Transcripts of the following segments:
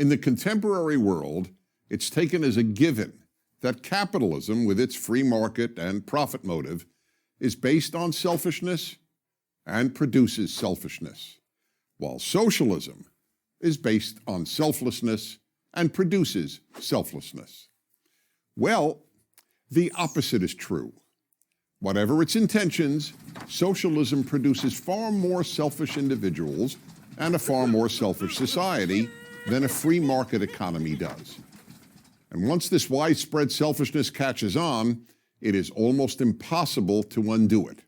In the contemporary world, it's taken as a given that capitalism, with its free market and profit motive, is based on selfishness and produces selfishness, while socialism is based on selflessness and produces selflessness. Well, the opposite is true. Whatever its intentions, socialism produces far more selfish individuals and a far more selfish society than a free market economy does. And once this widespread selfishness catches on, it is almost impossible to undo it.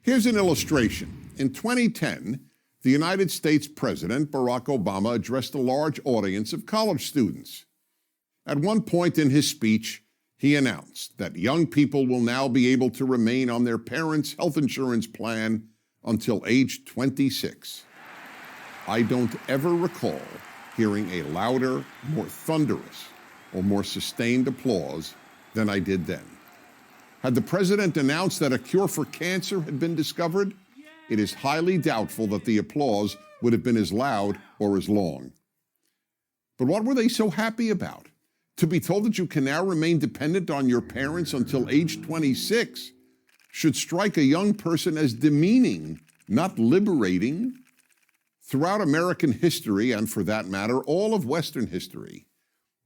Here's an illustration. In 2010, the United States President Barack Obama addressed a large audience of college students. At one point in his speech, he announced that young people will now be able to remain on their parents' health insurance plan until age 26. I don't ever recall hearing a louder, more thunderous, or more sustained applause than I did then. Had the president announced that a cure for cancer had been discovered, it is highly doubtful that the applause would have been as loud or as long. But what were they so happy about? To be told that you can now remain dependent on your parents until age 26 should strike a young person as demeaning, not liberating. Throughout American history, and for that matter, all of Western history,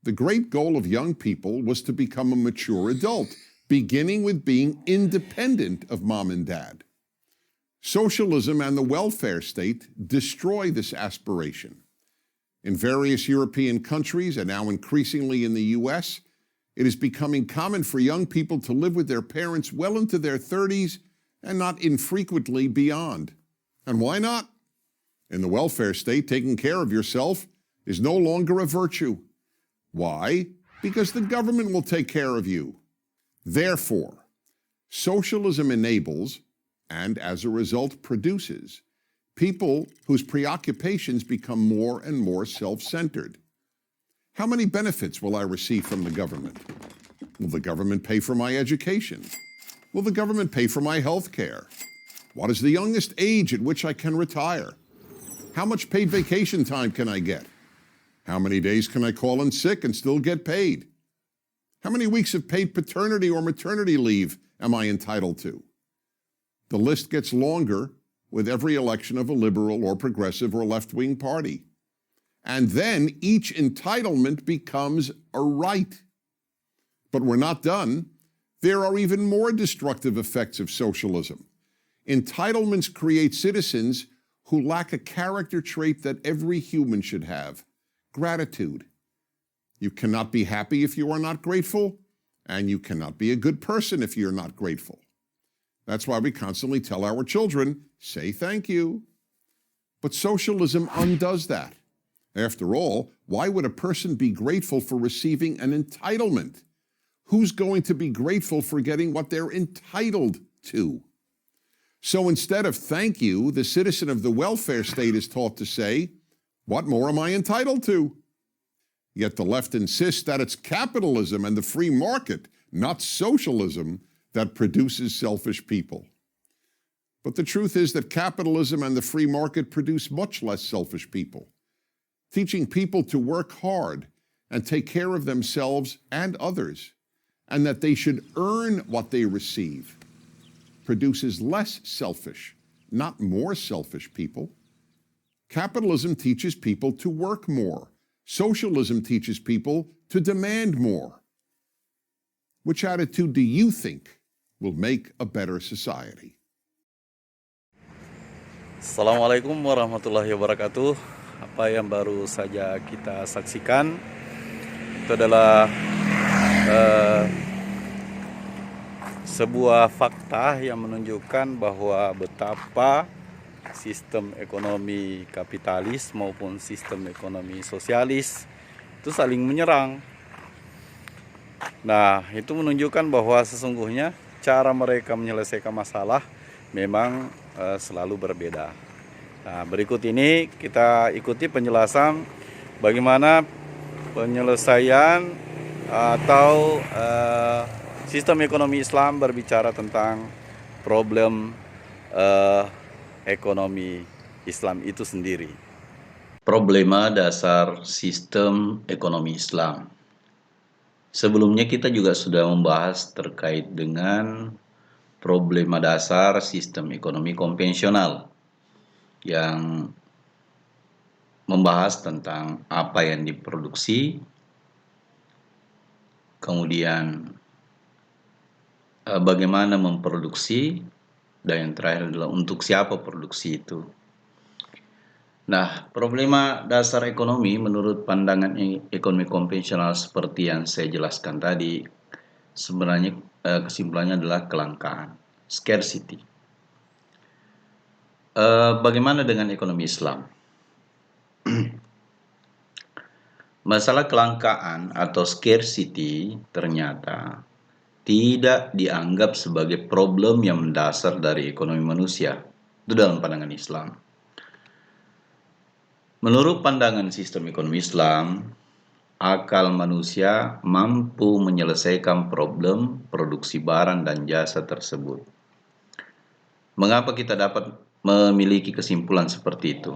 the great goal of young people was to become a mature adult, beginning with being independent of mom and dad. Socialism and the welfare state destroy this aspiration. In various European countries, and now increasingly in the US, it is becoming common for young people to live with their parents well into their 30s and not infrequently beyond. And why not? In the welfare state, taking care of yourself is no longer a virtue. Why? Because the government will take care of you. Therefore, socialism enables, and as a result produces, people whose preoccupations become more and more self-centered. How many benefits will I receive from the government? Will the government pay for my education? Will the government pay for my health care? What is the youngest age at which I can retire? How much paid vacation time can I get? How many days can I call in sick and still get paid? How many weeks of paid paternity or maternity leave am I entitled to? The list gets longer with every election of a liberal or progressive or left-wing party. And then each entitlement becomes a right. But we're not done. There are even more destructive effects of socialism. Entitlements create citizens who lack a character trait that every human should have: gratitude. You cannot be happy if you are not grateful, and you cannot be a good person if you're not grateful. That's why we constantly tell our children, say thank you. But socialism undoes that. After all, why would a person be grateful for receiving an entitlement? Who's going to be grateful for getting what they're entitled to? So instead of thank you, the citizen of the welfare state is taught to say, what more am I entitled to? Yet the left insists that it's capitalism and the free market, not socialism, that produces selfish people. But the truth is that capitalism and the free market produce much less selfish people. Teaching people to work hard and take care of themselves and others, and that they should earn what they receive, produces less selfish, not more selfish people. Capitalism teaches people to work more. Socialism teaches people to demand more. Which attitude do you think will make a better society? Assalamualaikum warahmatullahi wabarakatuh. Apa yang baru saja kita saksikan itu adalah sebuah fakta yang menunjukkan bahwa betapa sistem ekonomi kapitalis maupun sistem ekonomi sosialis itu saling menyerang. Nah, itu menunjukkan bahwa sesungguhnya cara mereka menyelesaikan masalah memang selalu berbeda. Nah, berikut ini kita ikuti penjelasan bagaimana penyelesaian atau sistem ekonomi Islam berbicara tentang problem ekonomi Islam itu sendiri. Problema dasar sistem ekonomi Islam. Sebelumnya kita juga sudah membahas terkait dengan problema dasar sistem ekonomi konvensional yang membahas tentang apa yang diproduksi, kemudian bagaimana memproduksi, dan yang terakhir adalah untuk siapa produksi itu. Nah, problema dasar ekonomi menurut pandangan ekonomi konvensional seperti yang saya jelaskan tadi, sebenarnya kesimpulannya adalah kelangkaan, scarcity. Bagaimana dengan ekonomi Islam? Masalah kelangkaan atau scarcity ternyata tidak dianggap sebagai problem yang mendasar dari ekonomi manusia. Itu dalam pandangan Islam. Menurut pandangan sistem ekonomi Islam, akal manusia mampu menyelesaikan problem produksi barang dan jasa tersebut. Mengapa kita dapat memiliki kesimpulan seperti itu?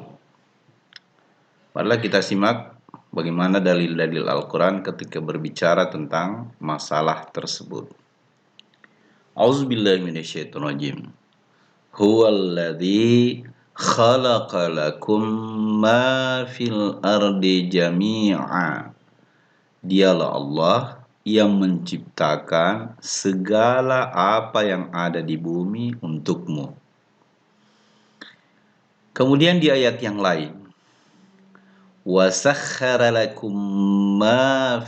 Marilah kita simak bagaimana dalil-dalil Al-Quran ketika berbicara tentang masalah tersebut. A'udzubillahi minasyaitonirrajim. Huwallazi khalaqa lakum ma fil ardi jami'a. Dialah Allah yang menciptakan segala apa yang ada di bumi untukmu. Kemudian di ayat yang lain, wasakhkhara lakum ma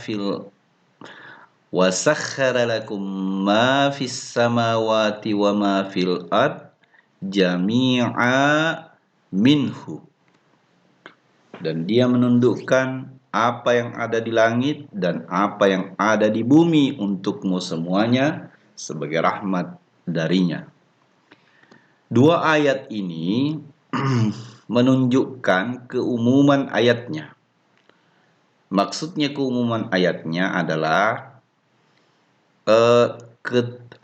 fis samawati wa ma fil ard jami'a minhu. Dan dia menundukkan apa yang ada di langit dan apa yang ada di bumi untukmu semuanya sebagai rahmat darinya. Dua ayat ini menunjukkan keumuman ayatnya. Maksudnya keumuman ayatnya adalah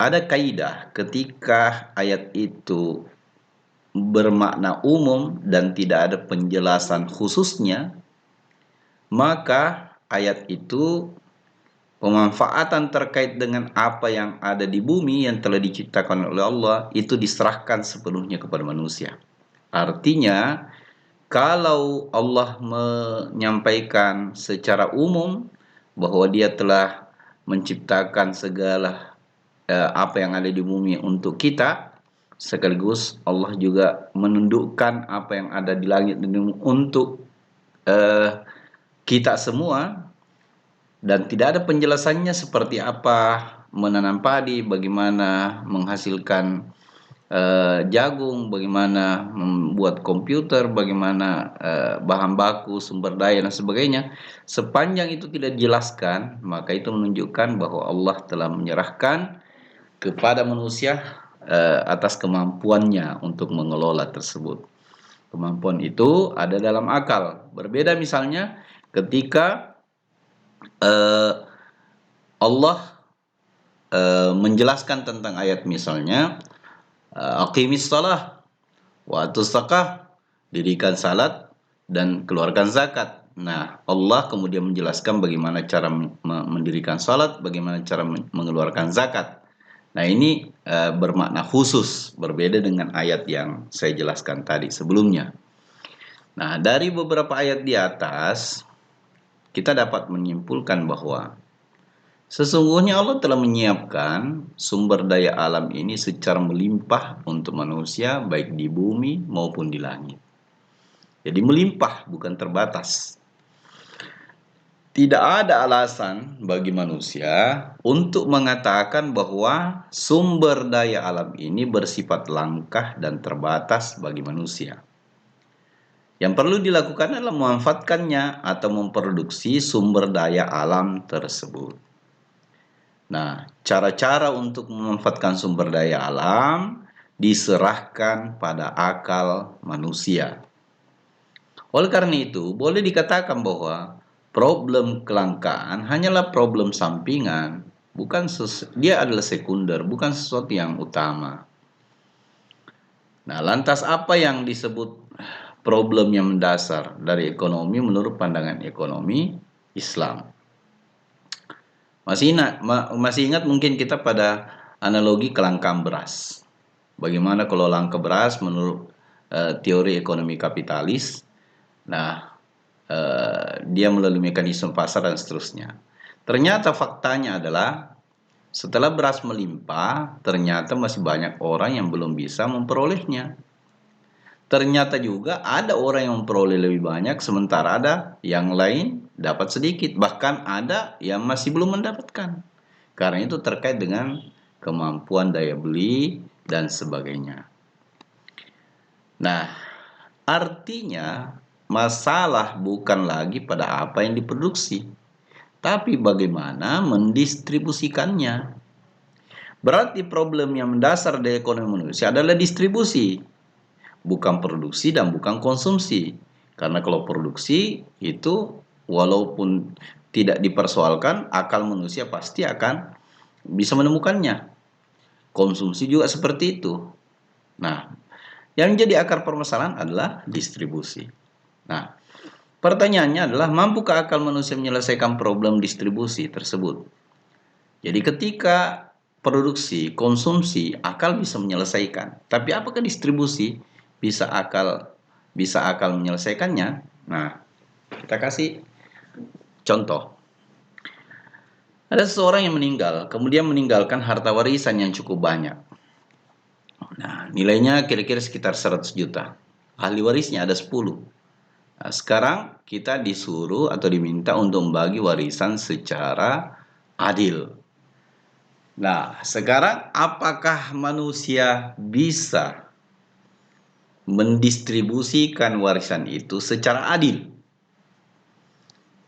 ada kaidah ketika ayat itu bermakna umum dan tidak ada penjelasan khususnya, maka ayat itu pemanfaatan terkait dengan apa yang ada di bumi yang telah diciptakan oleh Allah itu diserahkan sepenuhnya kepada manusia. Artinya, kalau Allah menyampaikan secara umum bahwa Dia telah menciptakan segala apa yang ada di bumi untuk kita, sekaligus Allah juga menundukkan apa yang ada di langit dan bumi untuk kita semua, dan tidak ada penjelasannya seperti apa menanam padi, bagaimana menghasilkan jagung, bagaimana membuat komputer, bagaimana bahan baku, sumber daya dan sebagainya. Sepanjang itu tidak dijelaskan, maka itu menunjukkan bahwa Allah telah menyerahkan kepada manusia atas kemampuannya untuk mengelola tersebut. Kemampuan itu ada dalam akal. Berbeda misalnya ketika Allah menjelaskan tentang ayat misalnya aqimis shalah wa atuz zakah, dirikan salat dan keluarkan zakat. Nah, Allah kemudian menjelaskan bagaimana cara mendirikan salat, bagaimana cara mengeluarkan zakat. Nah, ini bermakna khusus, berbeda dengan ayat yang saya jelaskan tadi sebelumnya. Nah, dari beberapa ayat di atas, kita dapat menyimpulkan bahwa sesungguhnya Allah telah menyiapkan sumber daya alam ini secara melimpah untuk manusia, baik di bumi maupun di langit. Jadi melimpah, bukan terbatas. Tidak ada alasan bagi manusia untuk mengatakan bahwa sumber daya alam ini bersifat langka dan terbatas bagi manusia. Yang perlu dilakukan adalah memanfaatkannya atau memproduksi sumber daya alam tersebut. Nah, cara-cara untuk memanfaatkan sumber daya alam diserahkan pada akal manusia. Oleh karena itu, boleh dikatakan bahwa problem kelangkaan hanyalah problem sampingan, dia adalah sekunder, bukan sesuatu yang utama. Nah, lantas apa yang disebut problem yang mendasar dari ekonomi menurut pandangan ekonomi Islam. Masih ingat mungkin kita pada analogi kelangkaan beras. Bagaimana kalau langka beras menurut teori ekonomi kapitalis? Nah, dia melalui mekanisme pasar dan seterusnya. Ternyata faktanya adalah setelah beras melimpah, ternyata masih banyak orang yang belum bisa memperolehnya. Ternyata juga ada orang yang memperoleh lebih banyak, sementara ada yang lain dapat sedikit. Bahkan ada yang masih belum mendapatkan. Karena itu terkait dengan kemampuan daya beli dan sebagainya. Nah, artinya masalah bukan lagi pada apa yang diproduksi, tapi bagaimana mendistribusikannya. Berarti problem yang mendasar dari ekonomi manusia adalah distribusi, bukan produksi dan bukan konsumsi. Karena kalau produksi itu walaupun tidak dipersoalkan, akal manusia pasti akan bisa menemukannya. Konsumsi juga seperti itu. Nah, yang jadi akar permasalahan adalah distribusi. Nah, pertanyaannya adalah mampukah akal manusia menyelesaikan problem distribusi tersebut? Jadi ketika produksi, konsumsi, akal bisa menyelesaikan. Tapi apakah distribusi bisa akal menyelesaikannya? Nah, kita kasih contoh. Ada seseorang yang meninggal, kemudian meninggalkan harta warisan yang cukup banyak. Nah, nilainya kira-kira sekitar 100 juta. Ahli warisnya ada 10. Nah, sekarang kita disuruh atau diminta untuk membagi warisan secara adil. Nah, sekarang apakah manusia bisa mendistribusikan warisan itu secara adil?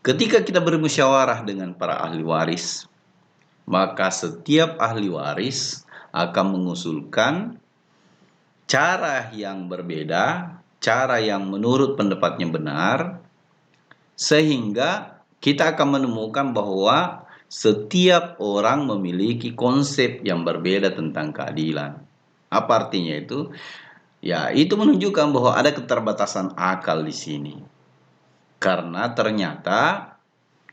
Ketika kita bermusyawarah dengan para ahli waris, maka setiap ahli waris akan mengusulkan cara yang berbeda, cara yang menurut pendapatnya benar, sehingga kita akan menemukan bahwa setiap orang memiliki konsep yang berbeda tentang keadilan. Apa artinya itu? Ya, itu menunjukkan bahwa ada keterbatasan akal di sini. Karena ternyata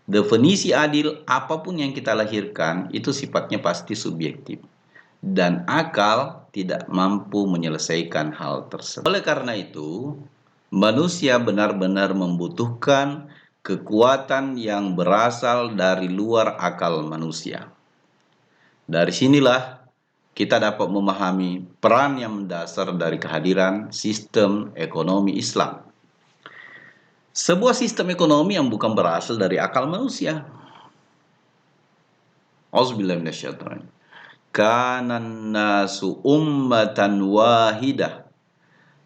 definisi adil apapun yang kita lahirkan itu sifatnya pasti subjektif. Dan akal tidak mampu menyelesaikan hal tersebut. Oleh karena itu, manusia benar-benar membutuhkan kekuatan yang berasal dari luar akal manusia. Dari sinilah kita dapat memahami peran yang mendasar dari kehadiran sistem ekonomi Islam. Sebuah sistem ekonomi yang bukan berasal dari akal manusia. Auzubillahi minasyaitonir rajim. Kanan nasu ummatan wahidah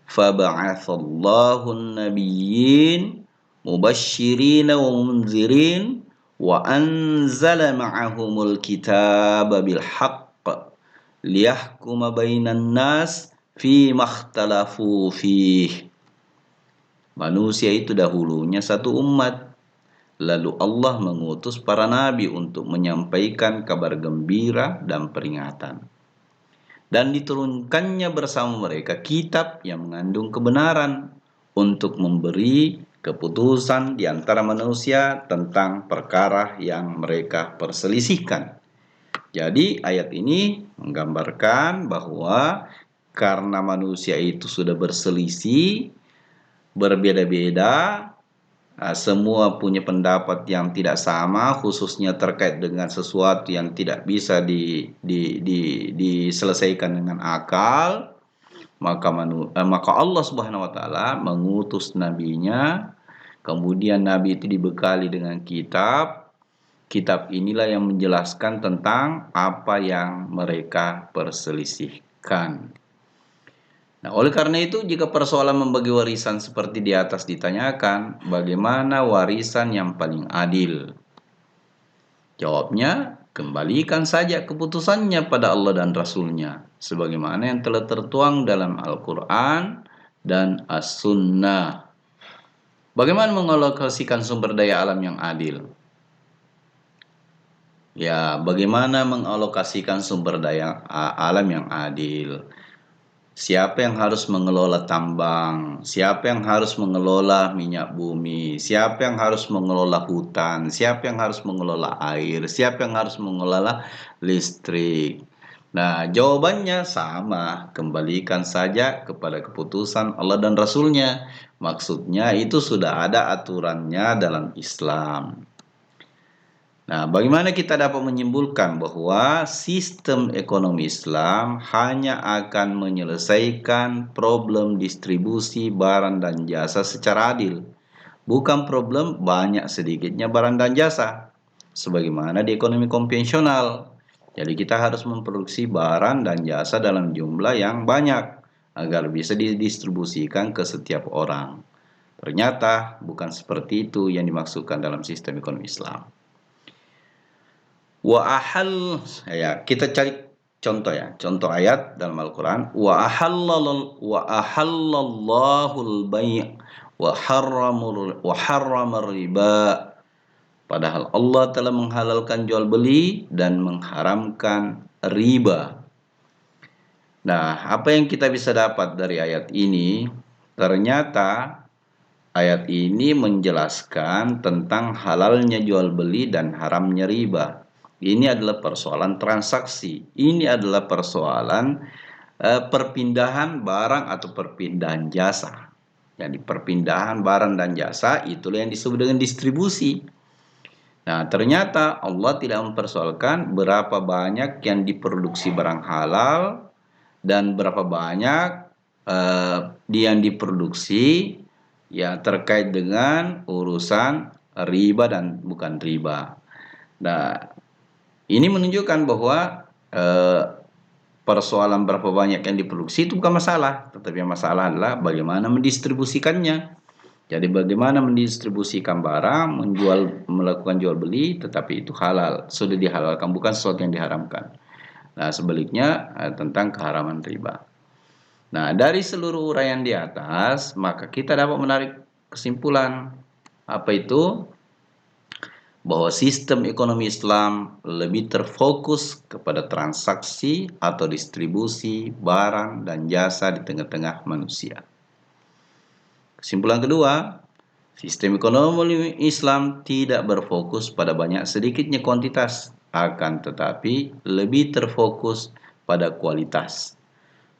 faba'athallahu an-nabiyyin mubasysyirin wa munzirin wa anzala ma'ahumul kitaba bil haqq liyahkuma bainan nas fi makhtalafu fih. Manusia itu dahulunya satu umat. Lalu Allah mengutus para nabi untuk menyampaikan kabar gembira dan peringatan. Dan diturunkannya bersama mereka kitab yang mengandung kebenaran untuk memberi keputusan di antara manusia tentang perkara yang mereka perselisihkan. Jadi ayat ini menggambarkan bahwa karena manusia itu sudah berselisih, berbeda-beda, semua punya pendapat yang tidak sama, khususnya terkait dengan sesuatu yang tidak bisa diselesaikan dengan akal, maka Allah Subhanahu wa taala mengutus nabinya, kemudian nabi itu dibekali dengan kitab. Kitab inilah yang menjelaskan tentang apa yang mereka perselisihkan. Nah, oleh karena itu, jika persoalan membagi warisan seperti di atas ditanyakan, bagaimana warisan yang paling adil? Jawabnya, kembalikan saja keputusannya pada Allah dan Rasul-Nya, sebagaimana yang telah tertuang dalam Al-Quran dan As-Sunnah. Bagaimana mengalokasikan sumber daya alam yang adil? Ya, bagaimana mengalokasikan sumber daya alam yang adil? Siapa yang harus mengelola tambang? Siapa yang harus mengelola minyak bumi? Siapa yang harus mengelola hutan? Siapa yang harus mengelola air? Siapa yang harus mengelola listrik? Nah, jawabannya sama. Kembalikan saja kepada keputusan Allah dan Rasul-Nya. Maksudnya itu sudah ada aturannya dalam Islam. Nah, bagaimana kita dapat menyimpulkan bahwa sistem ekonomi Islam hanya akan menyelesaikan problem distribusi barang dan jasa secara adil, bukan problem banyak sedikitnya barang dan jasa, sebagaimana di ekonomi konvensional. Jadi kita harus memproduksi barang dan jasa dalam jumlah yang banyak agar bisa didistribusikan ke setiap orang. Ternyata bukan seperti itu yang dimaksudkan dalam sistem ekonomi Islam. Ya, kita cari contoh ya, contoh ayat dalam Al-Qur'an, wa ahallallahu al-bai' wa harrama riba. Padahal Allah telah menghalalkan jual beli dan mengharamkan riba. Nah, apa yang kita bisa dapat dari ayat ini? Ternyata ayat ini menjelaskan tentang halalnya jual beli dan haramnya riba. Ini adalah persoalan transaksi. Ini adalah persoalan perpindahan barang atau perpindahan jasa. Jadi perpindahan barang dan jasa itulah yang disebut dengan distribusi. Nah, ternyata Allah tidak mempersoalkan berapa banyak yang diproduksi barang halal dan berapa banyak yang diproduksi ya terkait dengan urusan riba dan bukan riba. Nah, ini menunjukkan bahwa persoalan berapa banyak yang diproduksi itu bukan masalah, tetapi yang masalah adalah bagaimana mendistribusikannya. Jadi bagaimana mendistribusikan barang, melakukan jual beli, tetapi itu halal, sudah dihalalkan, bukan sesuatu yang diharamkan. Nah, sebaliknya tentang keharaman riba. Nah, dari seluruh uraian di atas, maka kita dapat menarik kesimpulan. Apa itu? Bahwa sistem ekonomi Islam lebih terfokus kepada transaksi atau distribusi barang dan jasa di tengah-tengah manusia. Kesimpulan kedua, sistem ekonomi Islam tidak berfokus pada banyak sedikitnya kuantitas, akan tetapi lebih terfokus pada kualitas.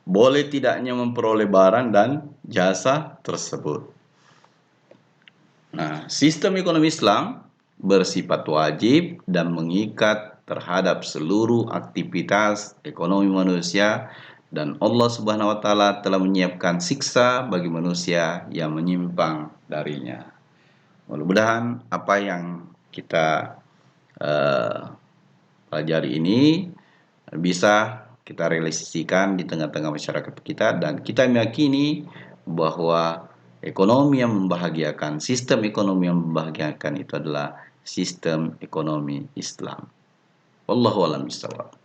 Boleh tidaknya memperoleh barang dan jasa tersebut. Nah, sistem ekonomi Islam bersifat wajib dan mengikat terhadap seluruh aktivitas ekonomi manusia, dan Allah Subhanahu wa taala telah menyiapkan siksa bagi manusia yang menyimpang darinya. Mudah-mudahan apa yang kita pelajari ini bisa kita realisasikan di tengah-tengah masyarakat kita, dan kita meyakini bahwa ekonomi yang membahagiakan, sistem ekonomi yang membahagiakan itu adalah sistem ekonomi Islam. Wallahu a'lam bishawab.